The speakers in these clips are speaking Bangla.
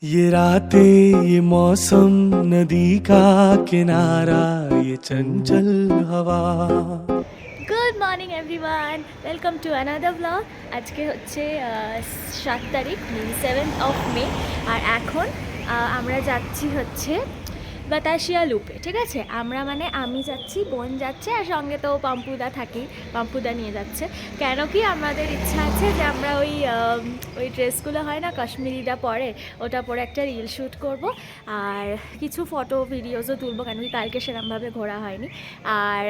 ये रातें ये मौसम नदी का किनारा ये चंचल हवा। Good morning everyone, welcome to another blog. আজকে হচ্ছে 7 তারিখ, 7th মে। আর এখন আমরা যাচ্ছি হচ্ছে বাতাসিয়া লুপে। ঠিক আছে, আমরা মানে আমি যাচ্ছি, বোন যাচ্ছে, আর সঙ্গে তো পাম্পুদা থাকি, পাম্পুদা নিয়ে যাচ্ছে। কেন কি আমাদের ইচ্ছা আছে যে আমরা ওই ড্রেসগুলো হয় না কাশ্মীরিটা পরে, ওটা পরে একটা রিল শ্যুট করব, আর কিছু ফটো ভিডিওসও তুলবো, কেন কি কালকে সেরকমভাবে ঘোরা হয়নি। আর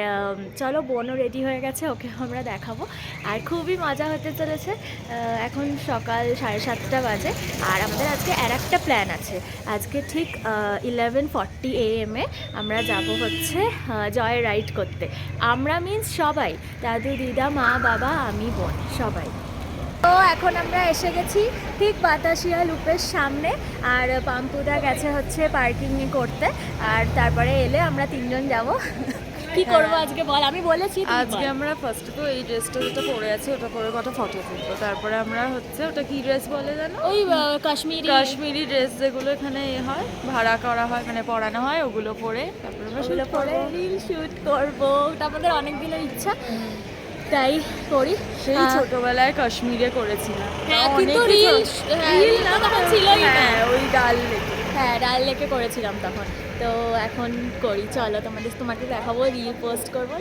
চলো, বোনও রেডি হয়ে গেছে, ওকে আমরা দেখাবো। আর খুবই মজা হতে চলেছে। এখন সকাল 7:30 বাজে। আর আমাদের আজকে আর একটা প্ল্যান আছে। আজকে ঠিক 11:40 AM আমরা যাব হচ্ছে জয় রাইড করতে। আমরা মিন্স সবাই, দাদু, দিদা, মা, বাবা, আমি, বোন, সবাই। তো এখন আমরা এসে গেছি ঠিক বাতাসিয়া লুপের সামনে। আর পাম্পুদা গেছে হচ্ছে পার্কিং করতে। আর তারপরে এলে আমরা 3জন যাব। কি করবো আজকে বল, আমি বলেছি আজকে আমরা ফার্স্টে তো এই ড্রেসটা যেটা পরে আছি ওটা পরে কটা ফটো তুলবো, তারপরে আমরা হচ্ছে ওটা কি ড্রেস বলে জানো, ওই কাশ্মীরি ড্রেস যেগুলো এখানে হয়, ভাড়া করা হয়, মানে পরানো হয়, ওগুলো পরে তারপরে আমরা ওগুলো পরে রিল শ্যুট করবো। ওটা আমাদের অনেক দিনের ইচ্ছা, তাই করি। সেই ছোটবেলায় কাশ্মীরে করেছিলাম। হ্যাঁ, কিন্তু রিল না তখন ছিলই না। হ্যাঁ, ওই ডাল লেকে। হ্যাঁ, ডাল লেকে করেছিলাম তখন। তো এখন করি, চলো তোমাকে দেখাবো, রিল পোস্ট করবো।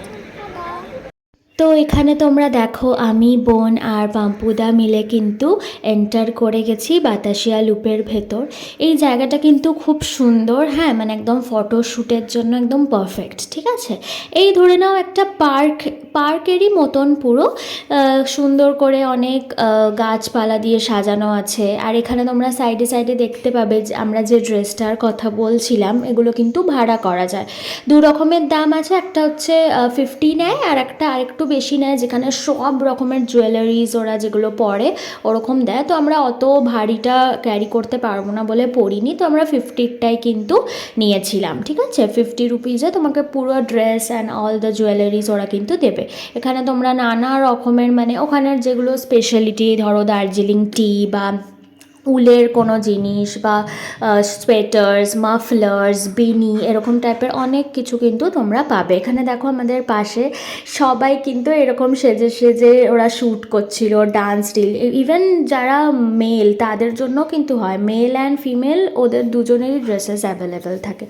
তো এখানে তোমরা দেখো, আমি, বোন আর পাম্পুদা মিলে কিন্তু এন্টার করে গেছি বাতাসিয়া লুপের ভেতর। এই জায়গাটা কিন্তু খুব সুন্দর, হ্যাঁ, মানে একদম ফটোশ্যুটের জন্য একদম পারফেক্ট। ঠিক আছে, এই ধরে নাও একটা পার্কেরই মতন পুরো সুন্দর করে অনেক গাছপালা দিয়ে সাজানো আছে। আর এখানে তোমরা সাইডে সাইডে দেখতে পাবে যে আমরা যে ড্রেসটার কথা বলছিলাম, এগুলো কিন্তু ভাড়া করা যায়। 2 রকমের দাম আছে, একটা হচ্ছে 50 নেয়, আর একটা আরেকটু বেশি নেয়, যেখানে সব রকমের জুয়েলারিজ ওরা যেগুলো পরে ওরকম দেয়। তো আমরা অত ভারীটা ক্যারি করতে পারবো না বলে পরিনি, তো আমরা 50টাই কিন্তু নিয়েছিলাম। ঠিক আছে, 50 রুপিজে তোমাকে পুরো dress and all the jewelleries ওরা কিন্তু দেবে। এখানে তোমরা নানা রকমের, মানে ওখানের যেগুলো স্পেশালিটি, ধরো দার্জিলিং টি বা উলের কোনো জিনিস বা সোয়েটার্স, মাফলার্স, বিনি, এরকম টাইপের অনেক কিছু কিন্তু তোমরা পাবে। এখানে দেখো আমাদের পাশে সবাই কিন্তু এরকম সেজে সেজে ওরা শ্যুট করছিল, ডান্স রিল। ইভেন যারা মেল তাদের জন্য কিন্তু হয়, মেল অ্যান্ড ফিমেল, ওদের দুজনেরই ড্রেসেস অ্যাভেলেবেল থাকে।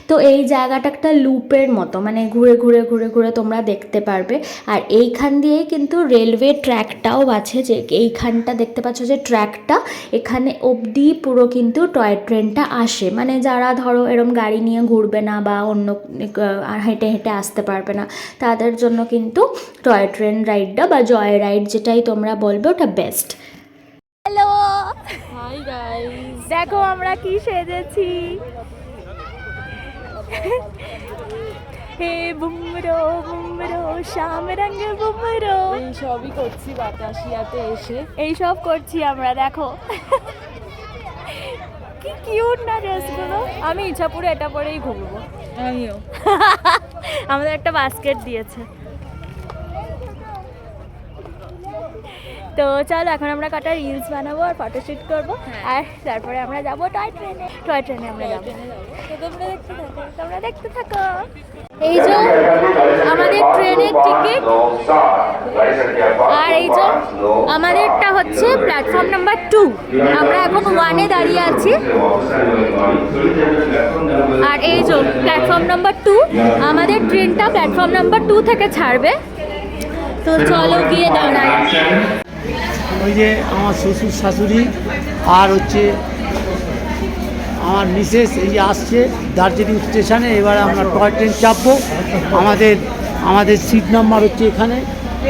তো এই জায়গাটা একটা লুপের মতো, মানে ঘুরে ঘুরে ঘুরে ঘুরে তোমরা দেখতে পারবে। আর এইখান দিয়েই কিন্তু রেলওয়ে ট্র্যাকটাও আছে, যে এইখানটা দেখতে পাচ্ছ যে ট্র্যাকটা, এখানে অবধি পুরো কিন্তু টয় ট্রেনটা আসে। মানে যারা ধরো এরম গাড়ি নিয়ে ঘুরবে না বা অন্য হেঁটে হেঁটে আসতে পারবে না, তাদের জন্য কিন্তু টয় ট্রেন রাইডটা বা জয় রাইড যেটাই তোমরা বলবে, ওটা বেস্ট। হ্যালো, হাই গাইস, দেখো আমরা কি সেজেছি। হে বুমরো বুমরো শ্যাম রঙ বুমরো, এই সবই করছি বাতাসিয়াতে এসে। এইসব করছি আমরা, দেখো কি কিউট না ড্রেসগুলো। আমি ইচ্ছাপুরে এটা পরেই ঘুরবো। আমিও। আমাদের একটা বাস্কেট দিয়েছে। তো চলো, এখন আমরা কটা রিলস বানাবো আর ফটোশ্যুট করবো। আর তারপরে আমরা যাবো টয় ট্রেনে আমরা যাবো। তোমরা দেখতে থাকো। এই যে আমাদের ট্রেনের টিকিট, আর এই যে আমাদেরটা হচ্ছে প্ল্যাটফর্ম নাম্বার 2। আমরা এখন 1-এ দাঁড়িয়ে আছি। আর এই যে প্ল্যাটফর্ম নাম্বার 2, আমাদের ট্রেনটা প্ল্যাটফর্ম নাম্বার 2 থেকে ছাড়বে। তো চলো গিয়ে দাঁড়াই। ওই যে আমার শ্বশুর শাশুড়ি আর হচ্ছে আমার মিসেস এই যে আসছে দার্জিলিং স্টেশনে। এবার আমরা টয় ট্রেন চাপবো। আমাদের সিট নাম্বার হচ্ছে এখানে,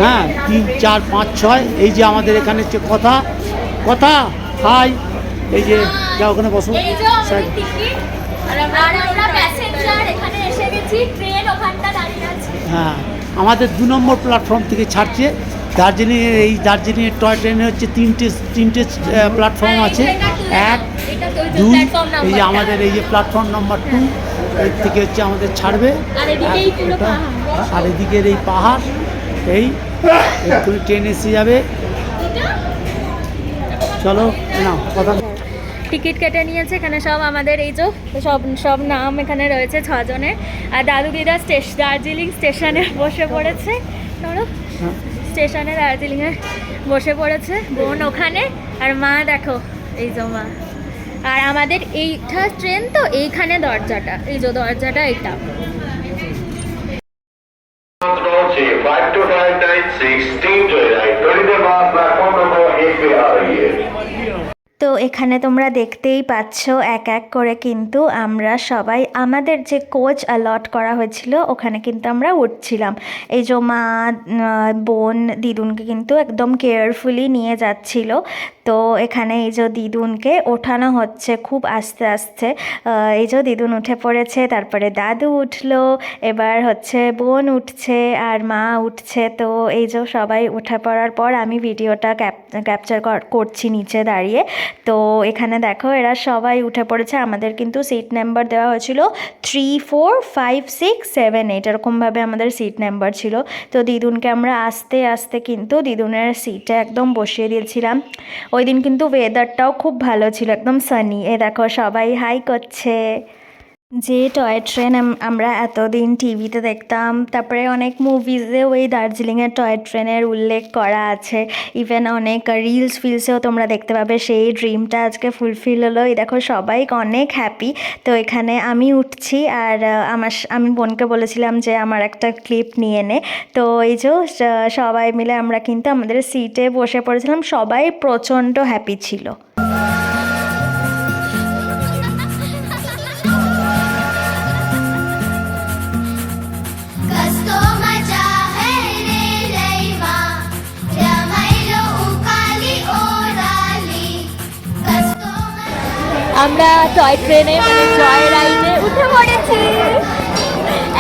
হ্যাঁ, 3, 4, 5, 6। এই যে আমাদের এখানে হচ্ছে কথা হাই, এই যে যা ওখানে বসো। হ্যাঁ, আমাদের 2 নম্বর প্ল্যাটফর্ম থেকে ছাড়ছে। দার্জিলিংয়ের টয় ট্রেনে হচ্ছে তিনটে প্ল্যাটফর্ম আছে, 1, 2। এই যে আমাদের এই যে প্ল্যাটফর্ম নাম্বার 2, এর থেকে হচ্ছে আমাদের ছাড়বে। আর এদিকের এই পাহাড়, এই এক্ষুনি ট্রেন এসে যাবে। চলো না কথা। টিকিট কেটে নিয়েছে। এখানে সব আমাদের এই যে সব সব নাম এখানে রয়েছে 6 জনের। আর দাদু দিদা দার্জিলিং স্টেশনে বসে পড়েছে। ধরো স্টেশনে দার্জিলিংয়ে বসে পড়েছে, বোন ওখানে আর মা দেখো এই যে মা। আর আমাদের এইটা ট্রেন তো এইখানে দরজাটা, এই যে দরজাটা এটা। 5259 Steam Joyride, 30 Mark platform number 8 पे आ रही है। তো এখানে তোমরা দেখতেই পাচ্ছ এক এক করে কিন্তু আমরা সবাই আমাদের যে কোচ অ্যালট করা হয়েছিল ওখানে কিন্তু আমরা উঠছিলাম। এই যে মা বোন দিদুনকে কিন্তু একদম কেয়ারফুলি নিয়ে যাচ্ছিল। তো এখানে এই যে দিদুনকে ওঠানো হচ্ছে খুব আস্তে আস্তে। এই যে দিদুন উঠে পড়েছে, তারপরে দাদু উঠলো, এবার হচ্ছে বোন উঠছে আর মা উঠছে। তো এই যে সবাই উঠে পড়ার পর আমি ভিডিওটা ক্যাপচার করছি নিচে দাঁড়িয়ে। তো এখানে দেখো এরা সবাই উঠে পড়েছে। আমাদের কিন্তু সিট নাম্বার দেওয়া হয়েছিল 3, 4, 5, 6, 7, 8 এরকমভাবে আমাদের সিট নাম্বার ছিল। তো দিদুনকে আমরা আস্তে আস্তে কিন্তু দিদুনের সিটে একদম বসিয়ে দিয়েছিলাম। ওই দিন কিন্তু ওয়েদারটাও খুব ভালো ছিল, একদম সানি। এ দেখো সবাই হাই করছে। যে টয় ট্রেন আমরা এতদিন টিভিতে দেখতাম, তারপরে অনেক মুভিজেও এই দার্জিলিংয়ের টয় ট্রেনের উল্লেখ করা আছে। ইভেন অনেক ফিলসেও তোমরা দেখতে পাবে। সেই ড্রিমটা আজকে ফুলফিল হলো। এই দেখো সবাই অনেক হ্যাপি। তো এখানে আমি উঠছি আর আমি বোনকে বলেছিলাম যে আমার একটা ক্লিপ নিয়ে নে। তো এই যে সবাই মিলে আমরা কিন্তু আমাদের সিটে বসে পড়েছিলাম। সবাই প্রচণ্ড হ্যাপি ছিল। আমরা টয় ট্রেনে মানে জয় রাইডে উঠে পড়েছি।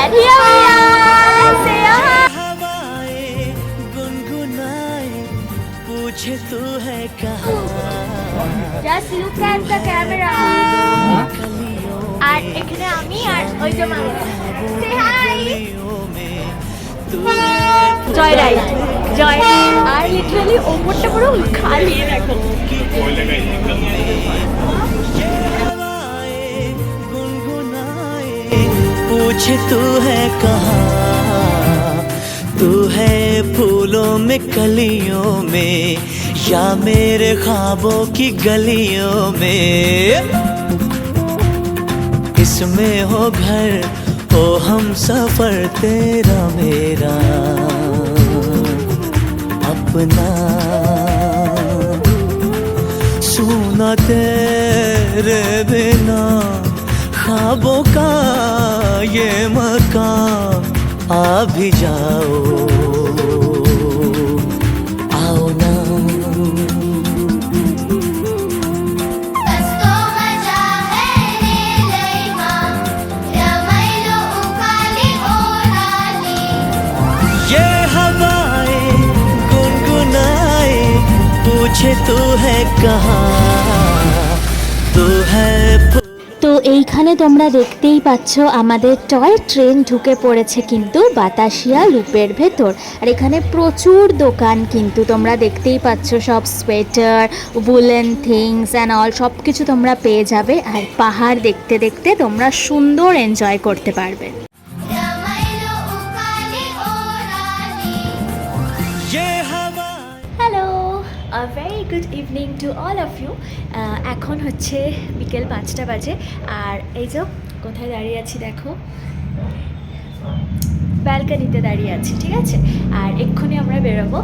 And here we are. Say hi. हवाएं गुनगुनाए पूछे तू है कहाँ Just look at the camera. আর এখানে আমি আর ওই যে মা। Say hi. জয় রাইড জয়। আর লিটারালি ওপরটা পুরো খালি দেখো। पूछे तू है कहाँ, तू है फूलों में कलियों में या मेरे ख्वाबों की गलियों में। इसमें हो घर हो हम सफर तेरा मेरा अपना, सुना तेरे बिना ख्वाबों का ये मकान। आ भी जाओ आओ ना। ये हवाएं गुनगुनाए पूछे तू है कहाँ, तू है। তো এইখানে তোমরা দেখতেই পাচ্ছ আমাদের টয় ট্রেন ঢুকে পড়েছে কিন্তু বাতাসিয়া লুপের ভেতর। আর এখানে প্রচুর দোকান কিন্তু তোমরা দেখতেই পাচ্ছ, সব sweater, woollen things and all সব কিছু তোমরা পেয়ে যাবে। আর পাহাড় দেখতে দেখতে তোমরা সুন্দর এনজয় করতে পারবে। Hello, a very good evening to all of you. এখন হচ্ছে বিকেল 5টা বাজে। আর এই যে কোথায় দাঁড়িয়ে আছি দেখো, ব্যালকানিতে দাঁড়িয়ে আছি, ঠিক আছে। আর এক্ষুনি আমরা বেরোবো।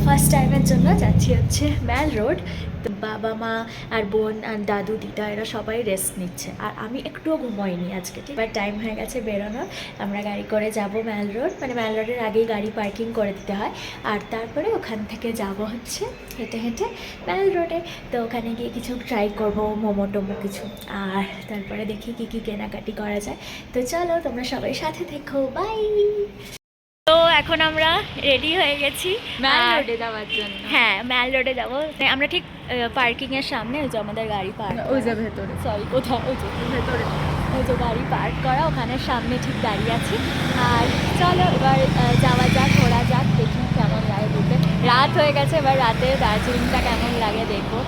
ফার্স্ট টাইমের জন্য যাচ্ছি হচ্ছে ম্যাল রোড। তো বাবা মা আর বোন আর দাদু দিদা এরা সবাই রেস্ট নিচ্ছে। আর আমি একটুও ঘুমোইনি আজকে, ঠিক। বাট টাইম হয়ে গেছে বেরোনোর। আমরা গাড়ি করে যাব ম্যাল রোড, মানে ম্যাল রোডের আগেই গাড়ি পার্কিং করে দিতে হয়। আর তারপরে ওখান থেকে যাব হচ্ছে হেঁটে হেঁটে ম্যাল রোডে। তো ওখানে গিয়ে কিছু ট্রাই করবো, মোমো টোমো কিছু। আর তারপরে দেখি কী কী কেনাকাটি করা যায়। তো চলো তোমরা সবাই সাথে দেখো, বাই। তো এখন আমরা রেডি হয়ে গেছি ম্যাল রোডে যাওয়ার জন্য। হ্যাঁ, ম্যাল রোডে যাবো। আমরা ঠিক পার্কিংয়ের সামনে, ওই যে আমাদের গাড়ি পার্ক, ওই যে ভেতরে, সরি কোথায়, ওই যে ভেতরে, ওই যে গাড়ি পার্ক করা ওখানে সামনে ঠিক দাঁড়িয়ে আছি। আর চলো এবার যাওয়া যাক, ঘোরা যাক, দেখি কেমন লাগে ঘুরতে। রাত হয়ে গেছে, এবার রাতে দার্জিলিংটা কেমন লাগে দেখবো,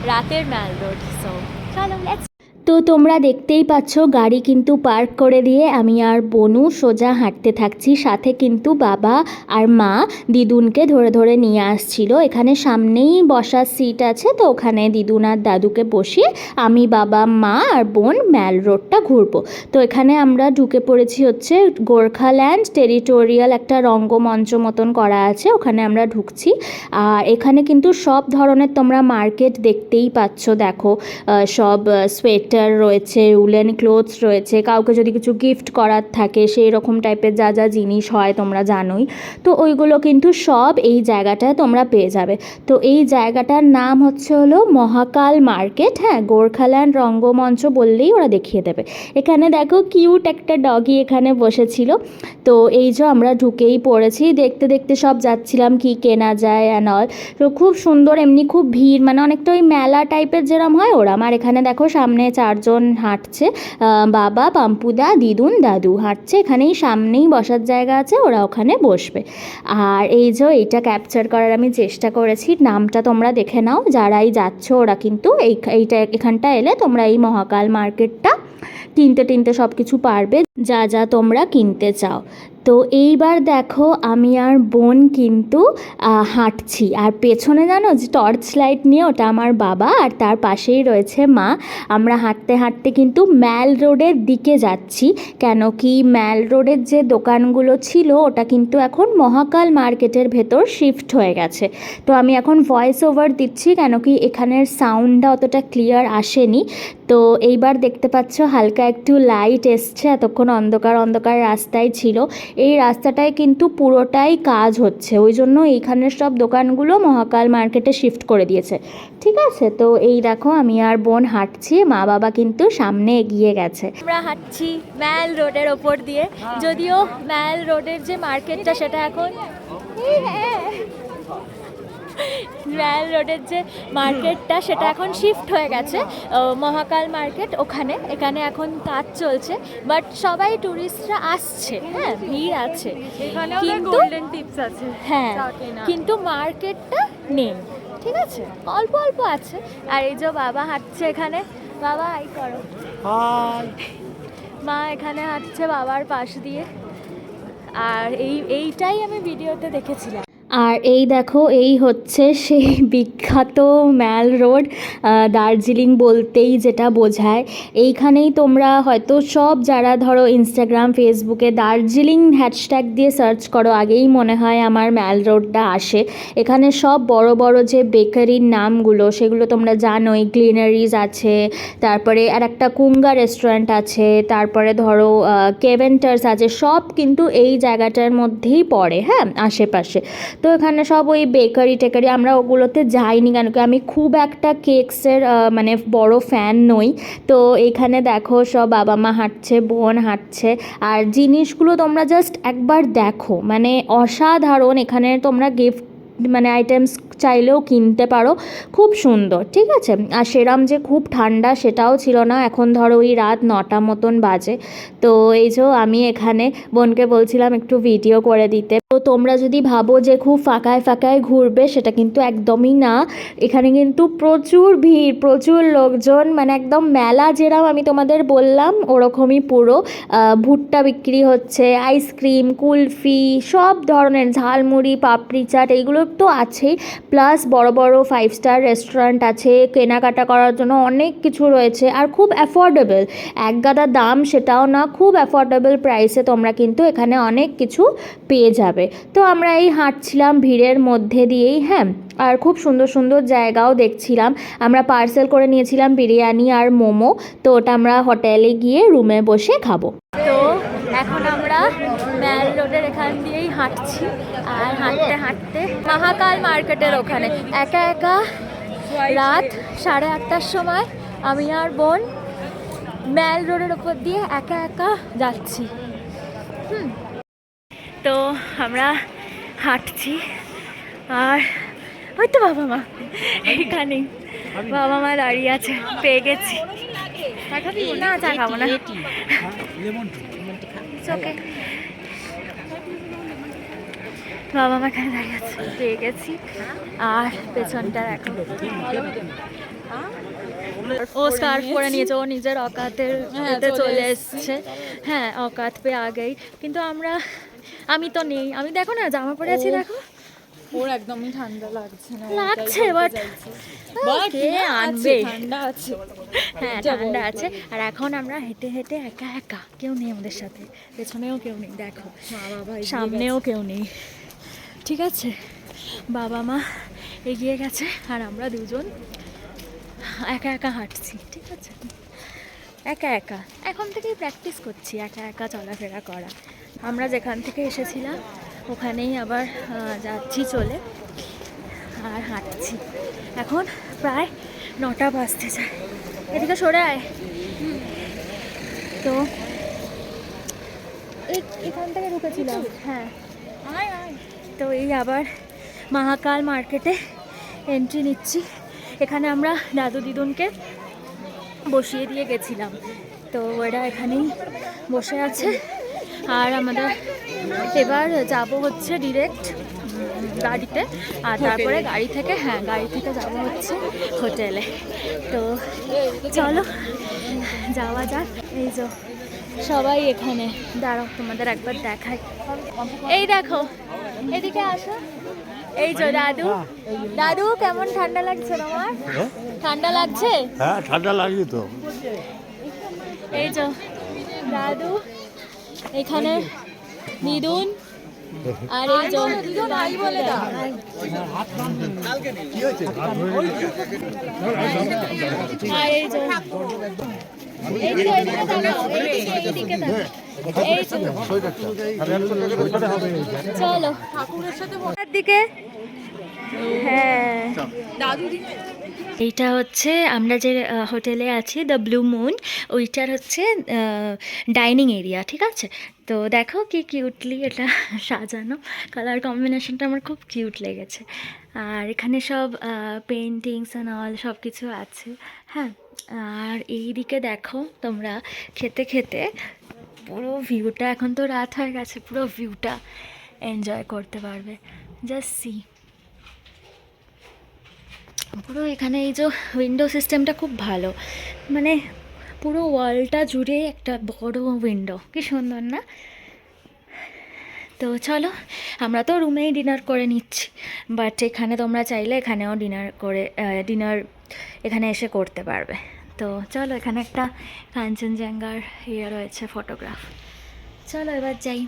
রাতের ম্যাল রোড। সো চলো লেটস। তো তোমরা দেখতেই পাচ্ছ গাড়ি কিন্তু পার্ক করে দিয়ে আমি আর বনু সোজা হাঁটতে থাকছি, সাথে কিন্তু বাবা আর মা দিদুনকে ধরে ধরে নিয়ে আসছিল। এখানে সামনেই বসার সিট আছে, তো ওখানে দিদুন আর দাদুকে বসিয়ে আমি, বাবা, মা আর বোন ম্যাল রোডটা ঘুরবো। তো এখানে আমরা ঢুকে পড়েছি হচ্ছে গোর্খাল্যান্ড টেরিটোরিয়াল, একটা রঙ্গমঞ্চ মতন করা আছে, ওখানে আমরা ঢুকছি। আর এখানে কিন্তু সব ধরনের তোমরা মার্কেট দেখতেই পাচ্ছ, দেখো সব সোয়েটার রয়েছে, উলেন ক্লোথস রয়েছে, কাউকে যদি কিছু গিফট করার থাকে সেই রকম টাইপের যা যা জিনিস হয় তোমরা জানোই, তো ওইগুলো কিন্তু সব এই জায়গাটায় তোমরা পেয়ে যাবে। তো এই জায়গাটার নাম হচ্ছে হলো মহাকাল মার্কেট। হ্যাঁ, গোর্খাল্যান্ড রঙ্গমঞ্চ বললেই ওরা দেখিয়ে দেবে। এখানে দেখো কিউট একটা ডগি এখানে বসেছিল। তো এই যে আমরা ঢুকেই পড়েছি, দেখতে দেখতে সব যাচ্ছিলাম কি কেনা যায় অ্যান্ড অল। তো খুব সুন্দর, এমনি খুব ভিড়, মানে অনেকটা ওই মেলা টাইপের যেরম হয় ওরা। আমার এখানে দেখো সামনে 4 জন হাঁটছে, বাবা, পাম্পুদা, দিদুন, দাদু হাঁটছে। এখানেই সামনেই বসার জায়গা আছে, ওরা ওখানে বসবে। আর এই যে এইটা ক্যাপচার করার আমি চেষ্টা করেছি, নামটা তোমরা দেখে নাও, যারাই যাচ্ছ ওরা কিন্তু এইটা এখানটা এলে তোমরা এই মহাকাল মার্কেটটা কিনতে সব কিছু পারবে যা যা তোমরা কিনতে চাও। তো এইবার দেখো আমি আর বোন কিন্তু হাঁটছি, আর পেছনে জানো যে টর্চ লাইট নিয়ে, ওটা আমার বাবা, আর তার পাশেই রয়েছে মা। আমরা হাঁটতে হাঁটতে কিন্তু ম্যাল রোডের দিকে যাচ্ছি, কেন কি ম্যাল রোডের যে দোকানগুলো ছিল ওটা কিন্তু এখন মহাকাল মার্কেটের ভেতর শিফট হয়ে গেছে। তো আমি এখন ভয়েস ওভার দিচ্ছি, কেন কি এখানের সাউন্ডটা অতটা ক্লিয়ার আসেনি। তো এইবার দেখতে পাচ্ছ হালকা একটু লাইট এসছে, এতক্ষণ অন্ধকার অন্ধকার রাস্তায় ছিল। এই রাস্তাটায় কিন্তু পুরোটাই কাজ হচ্ছে, ওই জন্য এইখানের সব দোকানগুলো মহাকাল মার্কেটে শিফট করে দিয়েছে। ঠিক আছে, তো এই দেখো আমি আর বোন হাঁটছি, মা বাবা কিন্তু সামনে এগিয়ে গেছে। আমরা হাঁটছি ম্যাল রোডের ওপর দিয়ে, যদিও ম্যাল রোডের যে মার্কেটটা সেটা এখন ম্যাল রোডের যে মার্কেটটা সেটা এখন শিফট হয়ে গেছে মহাকাল মার্কেট ওখানে। এখানে এখন কাজ চলছে, বাট সবাই টুরিস্টরা আসছে, হ্যাঁ ভিড় আছে, কিন্তু গোল্ডেন টিপস আছে। হ্যাঁ, কিন্তু মার্কেটটা নেই। ঠিক আছে, অল্প অল্প আছে। আর এই যে বাবা হাঁটছে এখানে, বাবা আই করো, মা এখানে হাঁটছে বাবার পাশ দিয়ে। আর এইটাই আমি ভিডিওতে দেখেছিলাম। আর এই দেখো এই হচ্ছে সেই বিখ্যাত ম্যাল রোড, দার্জিলিং বলতেই যেটা বোঝায়। এইখানেই তোমরা হয়তো সব যারা ধরো ইনস্টাগ্রাম ফেসবুকে দার্জিলিং হ্যাশট্যাগ দিয়ে সার্চ করো, আগেই মনে হয় আমার ম্যাল রোডটা আসে। এখানে সব বড় বড় যে বেকারির নামগুলো সেগুলো তোমরা জানোই, গ্লিনারিজ আছে, তারপরে আর একটা কুঙ্গা রেস্টুরেন্ট আছে, তারপরে ধরো কেভেন্টার্স আছে, সব কিন্তু এই জায়গাটার মধ্যেই পড়ে, হ্যাঁ আশেপাশে। তো এখানে সব ওই বেকারি টেকারি, আমরা ওগুলোতে যাইনি, কেন কি আমি খুব একটা কেকসের মানে বড় ফ্যান নই। তো এখানে দেখো সব বাবা মা হাঁটছে, বোন হাঁটছে, আর জিনিসগুলো তোমরা জাস্ট একবার দেখো, মানে অসাধারণ। এখানে তোমরা গিফট মানে আইটেমস চাইলেও কিনতে পারো, খুব সুন্দর। ঠিক আছে, আর সেরাম যে খুব ঠান্ডা সেটাও ছিল না, এখন ধরো ওই রাত 9টা মতন বাজে। তো এই যে আমি এখানে বোনকে বলছিলাম একটু ভিডিও করে দিতে। তো তোমরা যদি ভাবো যে খুব ফাঁকায় ফাঁকায় ঘুরবে, সেটা কিন্তু একদমই না। এখানে কিন্তু প্রচুর ভিড়, প্রচুর লোকজন, মানে একদম মেলা যেরাম আমি তোমাদের বললাম ওরকমই পুরো। ভুট্টা বিক্রি হচ্ছে, আইসক্রিম, কুলফি, সব ধরনের ঝালমুড়ি, পাপড়ি চাট, এইগুলো তো আছেই, প্লাস বড় বড় 5 স্টার রেস্টুরেন্ট আছে, কেনাকাটা করার জন্য অনেক কিছু রয়েছে, আর খুব অ্যাফোর্ডেবল, এক গাদা দাম সেটাও না, খুব অ্যাফোর্ডেবল প্রাইসে তোমরা কিন্তু এখানে অনেক কিছু পেয়ে যাবে। তো আমরা এই হাঁটছিলাম ভিড়ের মধ্যে দিয়েই, হ্যাঁ, আর খুব সুন্দর সুন্দর জায়গাও দেখছিলাম। আমরা পার্সেল করে নিয়েছিলাম বিরিয়ানি আর মোমো, তো ওটা আমরা হোটেলে গিয়ে রুমে বসে খাবো। তো এখন আমরা ম্যাল রোডের এখান দিয়েই হাঁটছি, আর হাঁটতে হাঁটতে মহাকাল মার্কেটের ওখানে একা একা রাত 8:30টার সময় আমি আর বোন ম্যাল রোডের ওপর দিয়ে একা একা যাচ্ছি। তো আমরা হাঁটছি, আর ওই তো বাবা মা এখানে, বাবা মা দাঁড়িয়ে আছে, পেয়ে গেছি। না চা খাবো না, ওকে। বাবা মা এখানে দাঁড়িয়ে আছে, পেয়ে গেছি। আর পেছনটা দেখো, ও স্কার্ফ পরে নিয়েছে, ও নিজের অকাতের এতে চলে এসছে। হ্যাঁ, অকাত পেয়ে আগেই, কিন্তু আমি তো নেই। আমি দেখো না জামা পরে আছি, দেখো ওর একদমই ঠান্ডা লাগছে না, লাগছে, বাট কে আনবে? ঠান্ডা আছে। হ্যাঁ ঠান্ডা আছে। আর এখন আমরা হেঁটে হেঁটে একা একা, কেউ নেই আমাদের সাথে, পেছনেও কেউ নেই, দেখো সামনেও কেউ নেই, ঠিক আছে? বাবা মা এগিয়ে গেছে আর আমরা দুজন একা একা হাঁটছি, ঠিক আছে? একা একা এখন থেকেই প্র্যাকটিস করছি একা একা চলাফেরা করা। আমরা যেখান থেকে এসেছিলাম ওখানেই আবার যাচ্ছি চলে আর হাঁটছি। এখন প্রায় 9টা বাজতে যায়। এদিকে সরে আয়। তো এখান থেকে ঢুকেছিলাম। হ্যাঁ, তো এই আবার মহাকাল মার্কেটে এন্ট্রি নিচ্ছি। এখানে আমরা দাদু দিদুনকে বসিয়ে দিয়ে গেছিলাম, তো ওরা এখানেই বসে আছে। আর আমাদের এবার যাব হচ্ছে ডিরেক্ট গাড়িতে, আর তারপরে গাড়ি থেকে যাব হচ্ছে হোটেলে। তো চলো যাওয়া যাক। এই যে সবাই এখানে, দাঁড়াও তোমাদের একবার দেখাই। এই দেখো, এদিকে আসো। এই যে দাদু, দাদু কেমন ঠান্ডা লাগছে তোমার? ঠান্ডা লাগছে? হ্যাঁ, ঠান্ডা লাগছে তো। এই যে দাদু, এখানে দিদুন, আর এই যে আর এই যে চলো ঠাকুরের সাথে দিকে। হ্যাঁ, এইটা হচ্ছে আমরা যে হোটেলে আছি, দ্য ব্লু মুন, ওইটার হচ্ছে ডাইনিং এরিয়া, ঠিক আছে? তো দেখো কি কিউটলি এটা সাজানো, কালার কম্বিনেশনটা আমার খুব কিউট লেগেছে। আর এখানে সব পেন্টিংস অ্যান্ড অল সব কিছু আছে। হ্যাঁ, আর এই দিকে দেখো তোমরা খেতে খেতে পুরো ভিউটা, এখন তো রাত হয়ে গেছে, পুরো ভিউটা এনজয় করতে পারবে। জাস্ট সি, পুরো এখানে এই যে উইন্ডো সিস্টেমটা খুব ভালো, মানে পুরো ওয়ালটা জুড়ে একটা বড় উইন্ডো, কি সুন্দর না? তো চলো, আমরা তো রুমেই ডিনার করে নিচ্ছি, বাট এখানে তোমরা চাইলে এখানেও ডিনার এখানে এসে করতে পারবে। তো চলো, এখানে একটা কাঞ্চনজঙ্ঘার ইয়ে রয়েছে, ফটোগ্রাফ। চলো এবার যাই।